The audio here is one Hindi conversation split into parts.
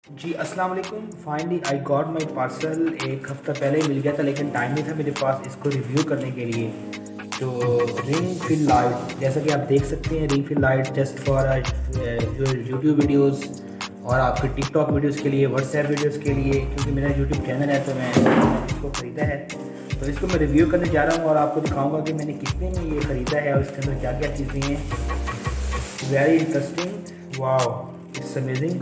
जी, अस्सलाम वालेकुम। Finally I got my parcel. एक हफ़्ता पहले ही मिल गया था, लेकिन टाइम नहीं था मेरे पास इसको रिव्यू करने के लिए। तो रिंग फिल लाइट, जैसा कि आप देख सकते हैं, ring fill light just for जो यूट्यूब वीडियोस और आपके टिकटॉक वीडियोस के लिए, व्हाट्सएप वीडियोस के लिए, क्योंकि मेरा यूट्यूब चैनल है तो मैंने इसको ख़रीदा है। तो इसको मैं रिव्यू करने जा रहा हूँ और आपको दिखाऊँगा कि मैंने कितने में ये ख़रीदा है और इसके अंदर क्या क्या चीज़ें हैं। Very interesting, wow, it's amazing.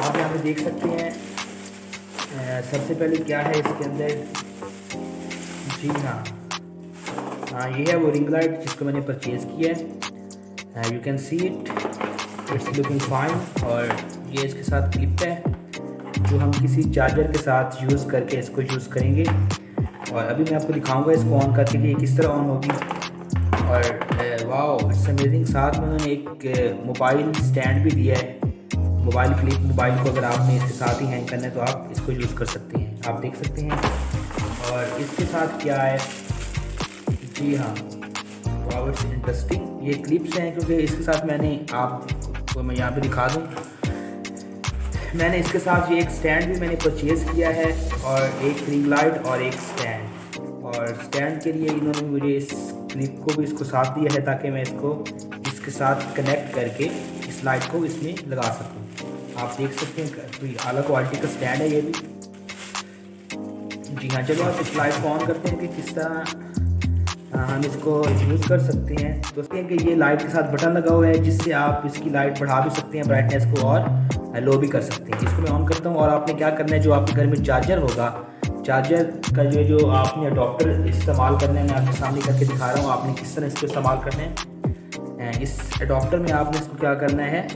आप यहाँ पे देख सकते हैं। सबसे पहले क्या है इसके अंदर। जी हाँ, ये है वो रिंग लाइट जिसको मैंने परचेज़ किया है। You can see it, it's looking fine. और ये इसके साथ क्लिप है जो हम किसी चार्जर के साथ यूज़ करके इसको यूज़ करेंगे। और अभी मैं आपको दिखाऊंगा इसको ऑन करके कि ये किस तरह ऑन होगी। और वाओ, इट्स अमेजिंग। साथ में उन्होंने एक मोबाइल स्टैंड भी दिया है। मोबाइल क्लिप, मोबाइल को अगर आपने इसके साथ ही हैंग करना है तो आप इसको यूज़ कर सकते हैं, आप देख सकते हैं। और इसके साथ क्या है, जी हाँ, वाओ, इट्स इंटरेस्टिंग। ये क्लिप्स हैं क्योंकि इसके साथ मैंने, आपको मैं यहाँ पे दिखा दूँ, मैंने इसके साथ ये एक स्टैंड भी मैंने परचेज़ किया है और एक रिंग लाइट और एक स्टैंड। और स्टैंड के लिए इन्होंने मुझे इस क्लिप को भी इसको साथ दिया है ताकि मैं इसको इसके साथ कनेक्ट करके इस लाइट को इसमें लगा सकूं। आप देख सकते हैं कोई अलग क्वालिटी का स्टैंड है ये भी। जी हाँ, चलो आप इस लाइट को ऑन करते हैं कि किस तरह हम इसको यूज़ कर सकते हैं। दोस्तों कि ये लाइट के साथ बटन लगा हुआ है जिससे आप इसकी लाइट बढ़ा भी सकते हैं, ब्राइटनेस को, और लो भी कर सकते हैं। इसको मैं ऑन करता हूँ और आपने क्या करना है, जो आपके घर में चार्जर होगा, चार्जर का जो आपने अडॉप्टर इस्तेमाल करना है, मैं आपके सामने करके दिखा रहा हूँ आपने किस तरह इसको इस्तेमाल करना है। इस अडॉप्टर में आपने इसको क्या करना है,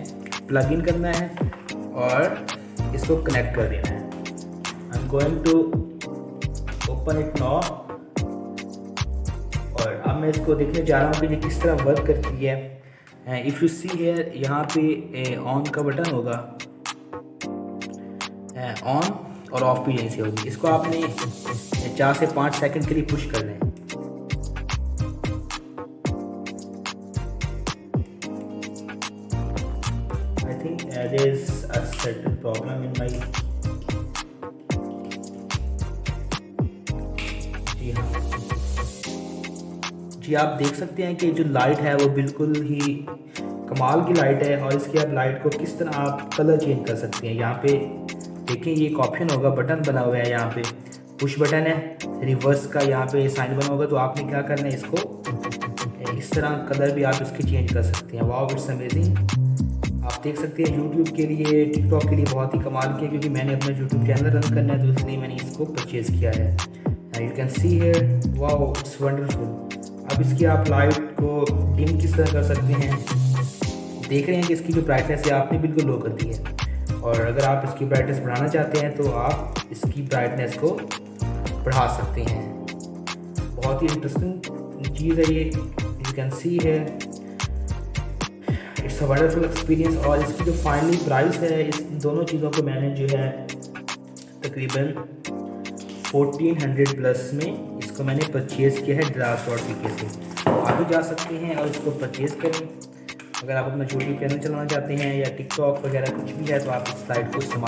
प्लग इन करना है और इसको कनेक्ट कर देना है। I am going to open it now. और अब मैं इसको देखने जा रहा हूँ कि ये किस तरह वर्क करती है। इफ़ यू सी हियर, यहाँ पे ऑन का बटन होगा, ऑन और ऑफ भी यहीं से होगी। इसको आपने 4 से 5 सेकंड के लिए पुश कर लें। I think there is a certain problem in my, जी हाँ, जी आप देख सकते हैं कि जो लाइट है वो बिल्कुल ही कमाल की लाइट है। और इसकी आप लाइट को किस तरह आप कलर चेंज कर सकते हैं। यहाँ पे देखिए, ये एक ऑप्शन होगा, बटन बना हुआ है, यहाँ पे पुश बटन है, रिवर्स का यहाँ पे साइन बना होगा। तो आपने क्या करना है, इसको इस तरह कलर भी आप इसके चेंज कर सकते हैं। Wow, it's amazing. आप देख सकते हैं यूट्यूब के लिए, टिकटॉक के लिए बहुत ही कमाल की है, क्योंकि मैंने अपना यूट्यूब चैनल रन करना है तो इसलिए मैंने इसको परचेज़ किया है। You can see here, wow, it's wonderful. अब इसकी आप लाइट को डिम किस तरह कर सकते हैं, देख रहे हैं कि इसकी जो ब्राइटनेस है आपने बिल्कुल लो कर दी है। और अगर आप इसकी ब्राइटनेस बढ़ाना चाहते हैं तो आप इसकी ब्राइटनेस को बढ़ा सकते हैं। बहुत ही इंटरेस्टिंग चीज़ है ये, यू कैन सी है, इट्स अ वंडरफुल एक्सपीरियंस। और इसकी जो फाइनली प्राइस है, इस दोनों चीज़ों को मैंने जो है तकरीबन 1400 प्लस में इसको मैंने परचेज़ किया है Draz.pk से। आप भी जा सकते हैं और इसको परचेज़ करें। अगर आप अपना यूट्यूब चैनल चलाना चाहते हैं या टिकटॉक वगैरह कुछ भी है तो आप इस साइट को इस्तेमाल